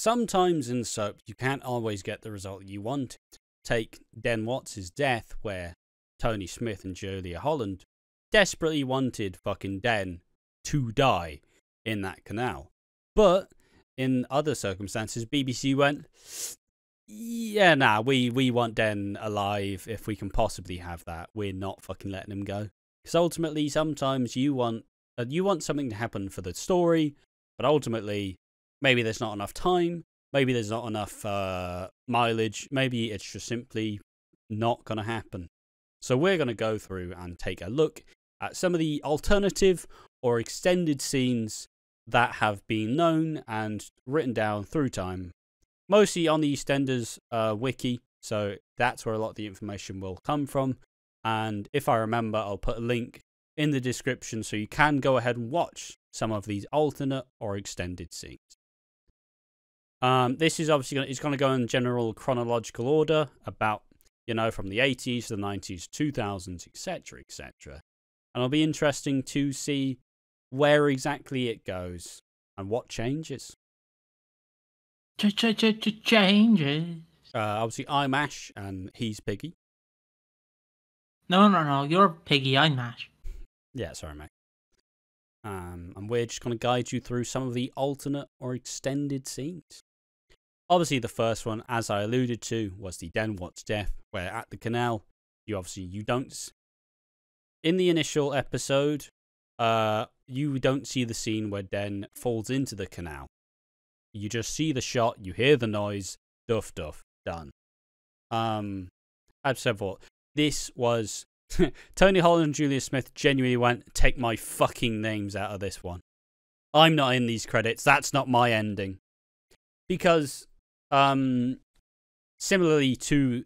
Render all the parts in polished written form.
sometimes in soap, you can't always get the result you wanted. Take Den Watts' death, where Tony Smith and Julia Holland desperately wanted fucking Den to die in that canal. But in other circumstances, BBC went, yeah, nah, we want Den alive if we can possibly have that. We're not fucking letting him go. Because ultimately, sometimes you want something to happen for the story, but ultimately, maybe there's not enough time, maybe there's not enough mileage, maybe it's just simply not going to happen. So we're going to go through and take a look at some of the alternative or extended scenes that have been known and written down through time. Mostly on the Eastenders wiki, so that's where a lot of the information will come from. And if I remember, I'll put a link in the description so you can go ahead and watch some of these alternate or extended scenes. This is obviously it's going to go in general chronological order, about, from the 80s to the 90s, 2000s, etc., etc. And it'll be interesting to see where exactly it goes and what changes. Changes. Obviously, I'm Ash and he's Piggy. No. You're Piggy. I'm Ash. Yeah, sorry, mate. And we're just going to guide you through some of the alternate or extended scenes. Obviously, the first one, as I alluded to, was the Den Watts death, where at the canal, you don't. In the initial episode, you don't see the scene where Den falls into the canal. You just see the shot, you hear the noise, duff, done. I've said what this was. Tony Holland and Julia Smith genuinely went, take my fucking names out of this one. I'm not in these credits. That's not my ending. Because, similarly to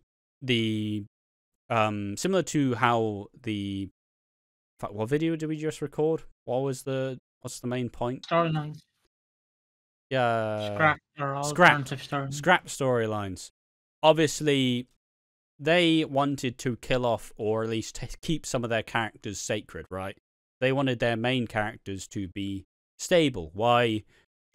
how the, what video did we just record? What's the main point? Storylines. Yeah. Scrap storylines. Obviously, they wanted to kill off or at least keep some of their characters sacred, right? They wanted their main characters to be stable. Why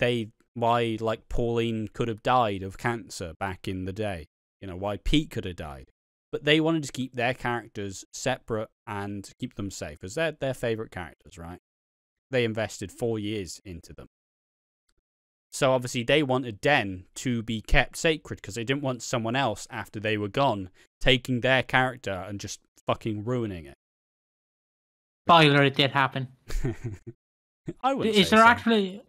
like Pauline could have died of cancer back in the day. Why Pete could have died. But they wanted to keep their characters separate and keep them safe, as they're their favourite characters, right? They invested 4 years into them. So obviously they wanted Den to be kept sacred because they didn't want someone else after they were gone taking their character and just fucking ruining it. Spoiler, it did happen. I wouldn't is say there so.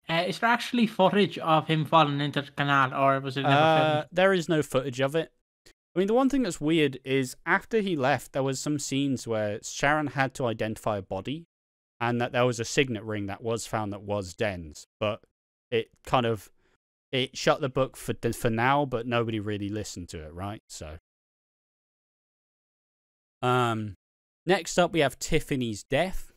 Is there actually footage of him falling into the canal, or was it never filmed? There is no footage of it. I mean, the one thing that's weird is after he left, there was some scenes where Sharon had to identify a body, and that there was a signet ring that was found that was Den's, but it shut the book for now, but nobody really listened to it, right? So, next up we have Tiffany's death.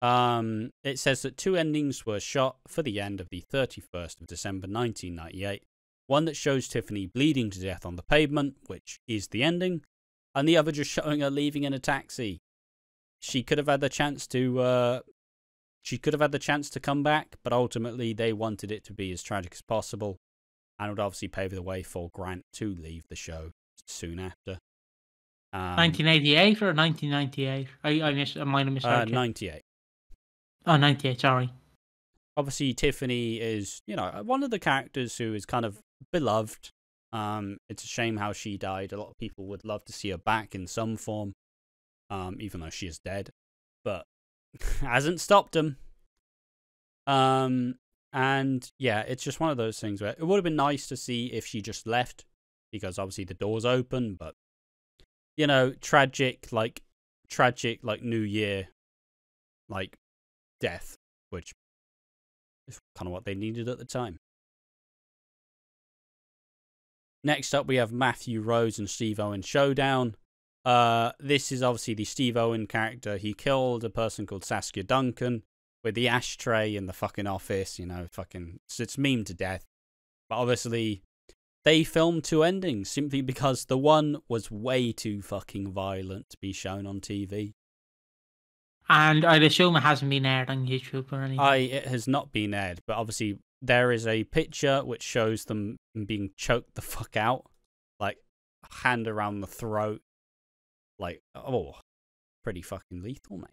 It says that 2 endings were shot for the end of the 31st of December 1998. One that shows Tiffany bleeding to death on the pavement, which is the ending, and the other just showing her leaving in a taxi. She could have had the chance to come back, but ultimately they wanted it to be as tragic as possible, and would obviously pave the way for Grant to leave the show soon after. 1988 or 1998? I might have misheard you. 98. Oh, 98, sorry. Obviously, Tiffany is, one of the characters who is kind of beloved. It's a shame how she died. A lot of people would love to see her back in some form, even though she is dead. But hasn't stopped them. And yeah, it's just one of those things where it would have been nice to see if she just left, because obviously the door's open, but tragic New Year, like death, which is kind of what they needed at the time. Next up, we have Matthew Rhodes and Steve Owen showdown. This is obviously the Steve Owen character. He killed a person called Saskia Duncan with the ashtray in the fucking office, it's meme to death. But obviously, they filmed 2 endings simply because the one was way too fucking violent to be shown on TV. And I'd assume it hasn't been aired on YouTube or anything. It has not been aired, but obviously there is a picture which shows them being choked the fuck out, like hand around the throat, like pretty fucking lethal, mate.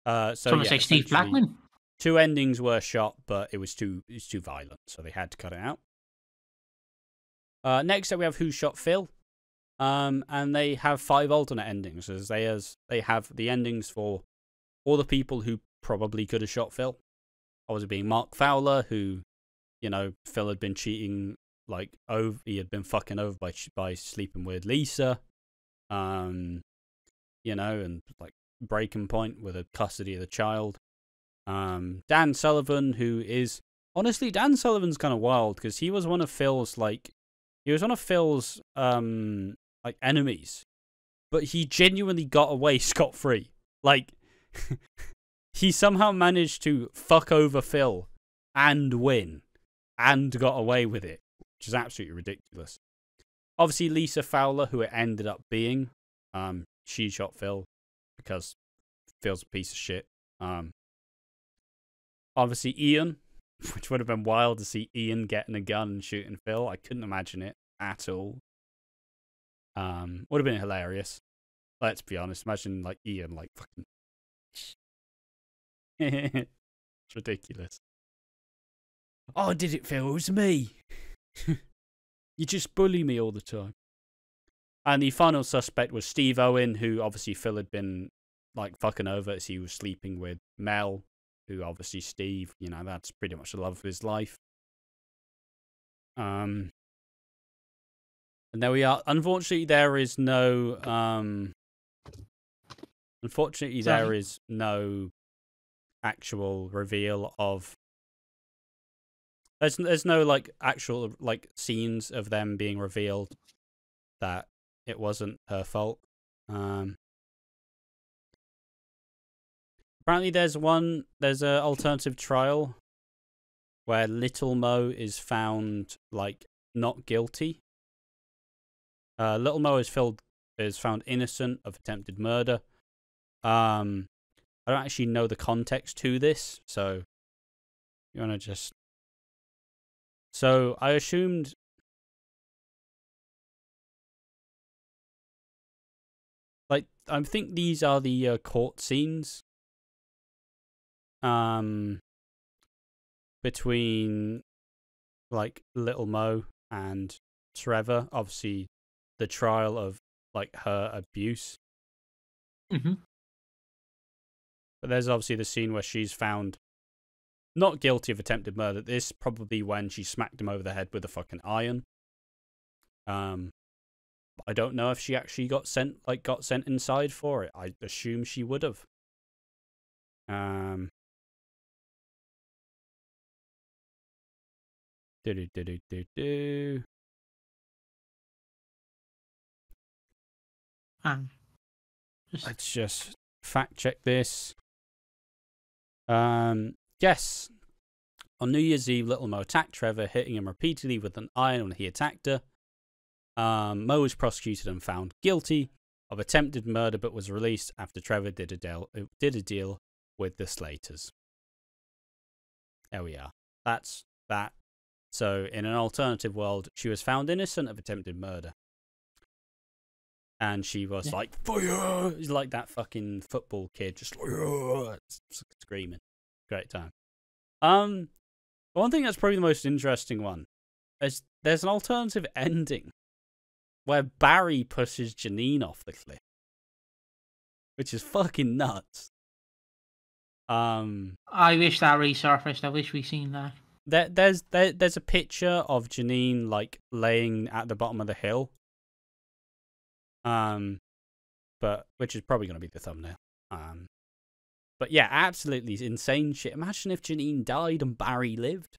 So yeah, Say Steve essentially, Blackman. 2 endings were shot, but it was too violent, so they had to cut it out. Next up, we have Who Shot Phil, and they have 5 alternate endings, as they have the endings for all the people who probably could have shot Phil. Obviously, being Mark Fowler, who, Phil had been cheating, like he had been fucking over by sleeping with Lisa, and like breaking point with a custody of the child. Dan Sullivan, who is honestly, Dan Sullivan's kind of wild because he was one of Phil's enemies, but he genuinely got away scot-free. Like, he somehow managed to fuck over Phil and win and got away with it, which is absolutely ridiculous. Obviously, Lisa Fowler, who it ended up being, she shot Phil because Phil's a piece of shit. Obviously, Ian, which would have been wild to see Ian getting a gun and shooting Phil. I couldn't imagine it at all. Would have been hilarious. Let's be honest. Imagine like Ian, like fucking. It's ridiculous. Oh, did it, Phil? It was me. You just bully me all the time. And the final suspect was Steve Owen, who obviously Phil had been like fucking over as he was sleeping with Mel, who obviously Steve, that's pretty much the love of his life. And there we are. Unfortunately, there is no actual reveal of. There's no like actual like scenes of them being revealed that it wasn't her fault. Apparently, there's an alternative trial where Little Mo is found like not guilty. Little Mo is found innocent of attempted murder. I don't actually know the context to this, so you wanna just. So I assumed. Like, I think these are the court scenes. Between like Little Mo and Trevor, obviously the trial of like her abuse. Mm-hmm. But there's obviously the scene where she's found not guilty of attempted murder. This is probably when she smacked him over the head with a fucking iron. I don't know if she actually got sent inside for it. I assume she would have. Let's just fact check this. Yes. On New Year's Eve, Little Mo attacked Trevor, hitting him repeatedly with an iron when he attacked her. Mo was prosecuted and found guilty of attempted murder, but was released after Trevor did a deal with the Slaters. There we are. That's that. So, in an alternative world, she was found innocent of attempted murder. And she was like, fire! He's like that fucking football kid, just screaming. Great time. One thing that's probably the most interesting one is there's an alternative ending where Barry pushes Janine off the cliff, which is fucking nuts. I wish that resurfaced. I wish we seen that. There's a picture of Janine like laying at the bottom of the hill. But which is probably going to be the thumbnail. But yeah, absolutely insane shit. Imagine if Janine died and Barry lived.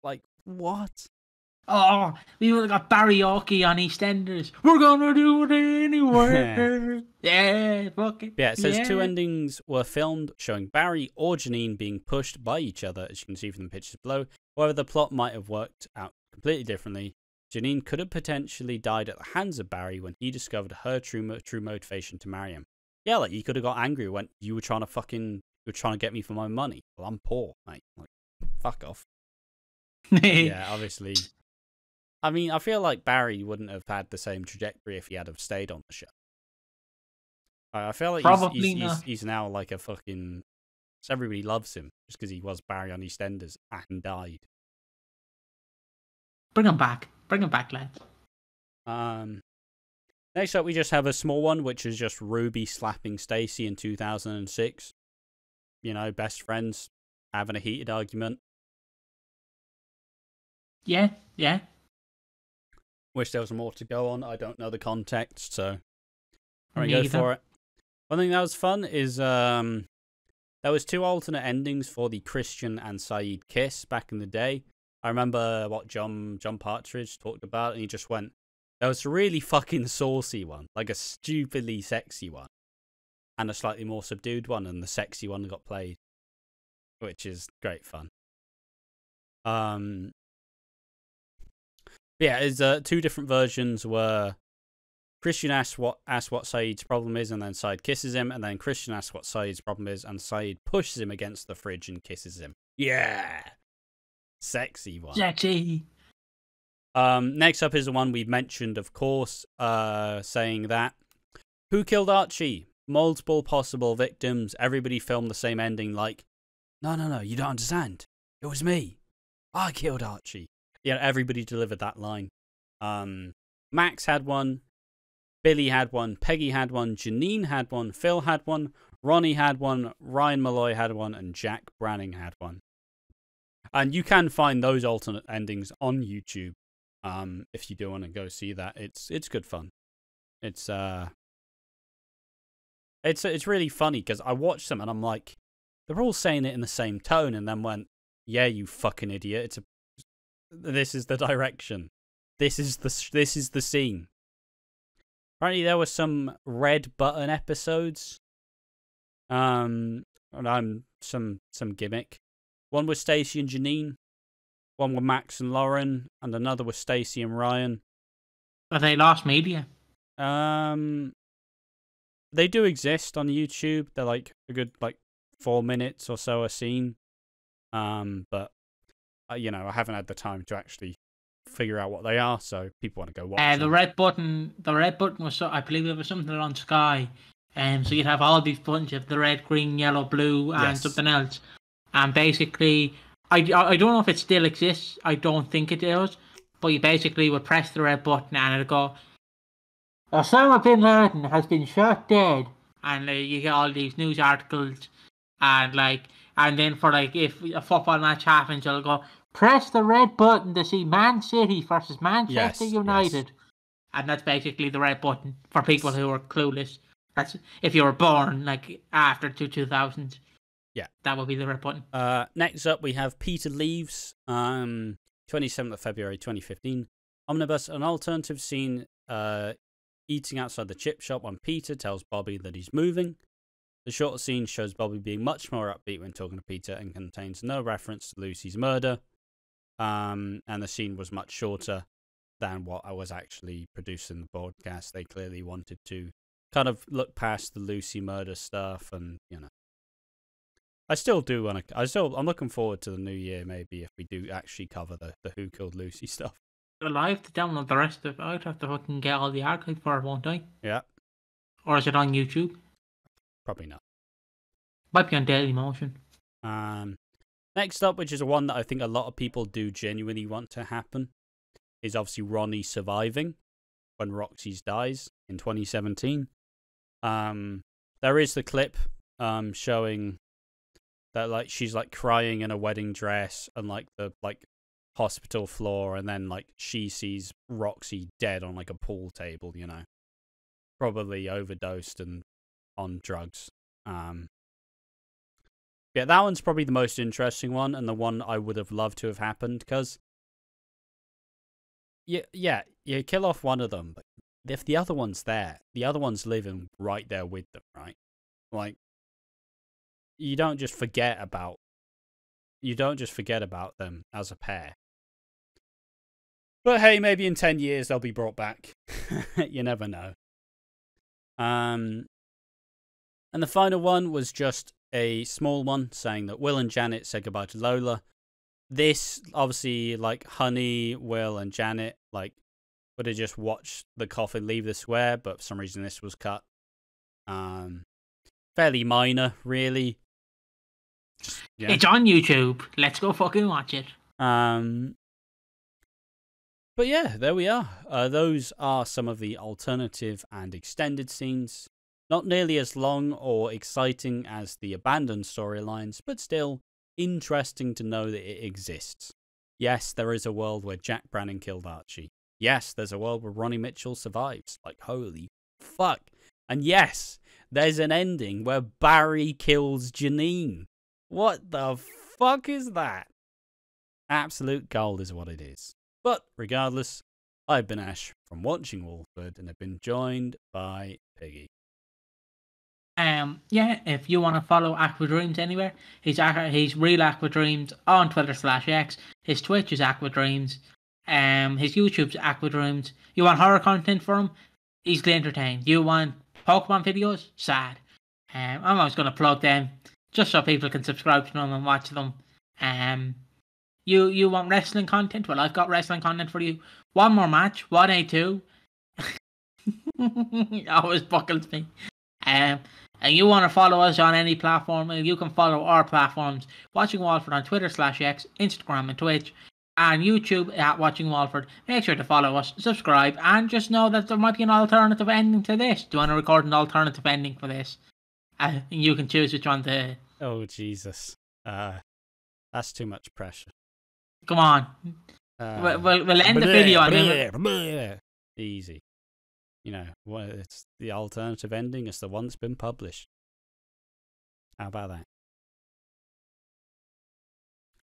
Like, what? Oh, we would have got Barry Orkey on EastEnders. We're gonna do it anyway. Yeah, fuck it. Yeah, it says 2 endings were filmed showing Barry or Janine being pushed by each other, as you can see from the pictures below. However, the plot might have worked out completely differently. Janine could have potentially died at the hands of Barry when he discovered her true motivation to marry him. Yeah, like, he could have got angry when you were trying to get me for my money. Well, I'm poor, mate. Like, fuck off. Yeah, obviously. I mean, I feel like Barry wouldn't have had the same trajectory if he had have stayed on the show. I feel like Probably not. he's now like a fucking... So everybody loves him just because he was Barry on EastEnders and died. Bring him back. Bring him back, lads. Next up, we just have a small one, which is just Ruby slapping Stacy in 2006. You know, best friends having a heated argument. Yeah. Wish there was more to go on. I don't know the context, so I'm Me gonna go either. for it. One thing that was fun is there was 2 alternate endings for the Christian and Saeed kiss back in the day. I remember what John Partridge talked about, and he just went, there was a really fucking saucy one, like a stupidly sexy one, and a slightly more subdued one, and the sexy one got played, which is great fun. Yeah, there's 2 different versions where Christian asks what Saeed's problem is, and then Saeed kisses him, and then Christian asks what Saeed's problem is, and Saeed pushes him against the fridge and kisses him. Yeah! Sexy one. Sexy. Next up is the one we've mentioned, of course, saying that who killed Archie? Multiple possible victims. Everybody filmed the same ending like, no, you don't understand. It was me. I killed Archie. Yeah, everybody delivered that line. Max had one. Billy had one. Peggy had one. Janine had one. Phil had one. Ronnie had one. Ryan Malloy had one. And Jack Branning had one. And you can find those alternate endings on YouTube. If you do want to go see that, it's good fun. It's really funny because I watched them and I'm like, they're all saying it in the same tone, and then went, yeah, you fucking idiot. This is the direction. This is the scene. Apparently there were some red button episodes. Some gimmick. One was Stacy and Janine. One with Max and Lauren, and another with Stacy and Ryan. Are they lost media? They do exist on YouTube. They're like a good 4 minutes or so a scene. But I haven't had the time to actually figure out what they are, so people want to go watch them. The red button was, I believe it was something on Sky. So you'd have all these buttons, you have the red, green, yellow, blue, and something else. And basically, I don't know if it still exists. I don't think it does. But you basically would press the red button and it'd go, Osama bin Laden has been shot dead. And you get all these news articles. And then for if a football match happens, it'll go, press the red button to see Man City versus Manchester United. Yes. And that's basically the red button for people who are clueless. That's if you were born after 2000s. Yeah, that would be the red button. Next up, we have Peter Leaves, 27th of February 2015. Omnibus, an alternative scene eating outside the chip shop when Peter tells Bobby that he's moving. The shorter scene shows Bobby being much more upbeat when talking to Peter and contains no reference to Lucy's murder. And the scene was much shorter than what I was actually producing the broadcast. They clearly wanted to kind of look past the Lucy murder stuff, and I still do want to. I'm looking forward to the new year, maybe if we do actually cover the Who Killed Lucy stuff. Well, I have to download the rest of it. I'd have to fucking get all the archive for it, won't I? Yeah. Or is it on YouTube? Probably not. Might be on Dailymotion. Next up, which is one that I think a lot of people do genuinely want to happen, is obviously Ronnie surviving when Roxy's dies in 2017. There is the clip showing that she's crying in a wedding dress and the hospital floor, and then she sees Roxy dead on a pool table, probably overdosed and on drugs. Yeah, that one's probably the most interesting one, and the one I would have loved to have happened, because you kill off one of them, but if the other one's there, the other one's living right there with them, right? You don't just forget about them as a pair. But hey, maybe in 10 years they'll be brought back. You never know. And the final one was just a small one saying that Will and Janet said goodbye to Lola. this, obviously, like, Honey, Will, and Janet, like, would have just watched the coffin leave the square, but for some reason this was cut. Fairly minor, really. Yeah. It's on YouTube. Let's go fucking watch it. But yeah, there we are. Those are some of the alternative and extended scenes. Not nearly as long or exciting as the abandoned storylines, but still interesting to know that it exists. Yes, there is a world where Jack Brannon killed Archie. Yes, there's a world where Ronnie Mitchell survives. Like, holy fuck. And yes, there's an ending where Barry kills Janine. What the fuck is that? Absolute gold is what it is. But regardless, I've been Ash from Watching Walford and have been joined by Piggy. Yeah, if you want to follow Aqua Dreams anywhere, he's Real Aqua Dreams on Twitter/X. His Twitch is Aqua Dreams. His YouTube's Aqua Dreams. You want horror content for him? Easily entertained. You want Pokemon videos? Sad. I'm always going to plug them just so people can subscribe to them and watch them. You want wrestling content? Well, I've got wrestling content for you. One more match, 1A2. Always buckles me. And you want to follow us on any platform, you can follow our platforms. Watching Walford on Twitter/X, Instagram and Twitch, and YouTube at Watching Walford. Make sure to follow us, subscribe, and just know that there might be an alternative ending to this. Do you want to record an alternative ending for this? You can choose which one to... Oh, Jesus. That's too much pressure. Come on. We'll end the video on it. Easy. You know, it's the alternative ending. It's the one that's been published. How about that?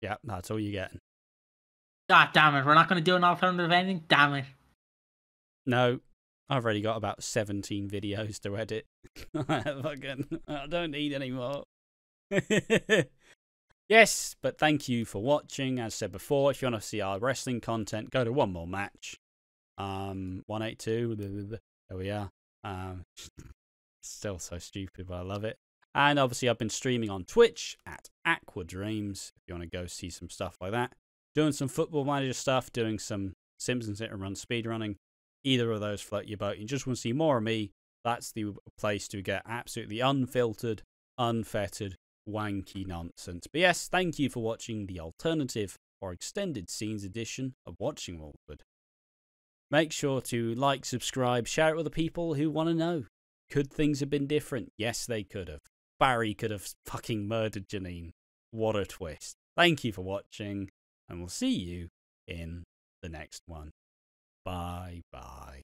Yeah, that's all you're getting. God damn it. We're not going to do an alternative ending? Damn it. No. I've already got about 17 videos to edit. I don't need any more. Yes, but thank you for watching. As I said before, if you want to see our wrestling content, go to One More Match. 182. There we are. Still so stupid, but I love it. And obviously, I've been streaming on Twitch at Aqua Dreams. If you want to go see some stuff like that, doing some Football Manager stuff, doing some Simpsons Hit and Run speedrunning. Either of those float your boat. You just want to see more of me. That's the place to get absolutely unfiltered, unfettered, wanky nonsense. But yes, thank you for watching the alternative or extended scenes edition of Watching Walford. Make sure to like, subscribe, share it with the people who want to know. Could things have been different? Yes, they could have. Barry could have fucking murdered Janine. What a twist. Thank you for watching, and we'll see you in the next one. Bye-bye.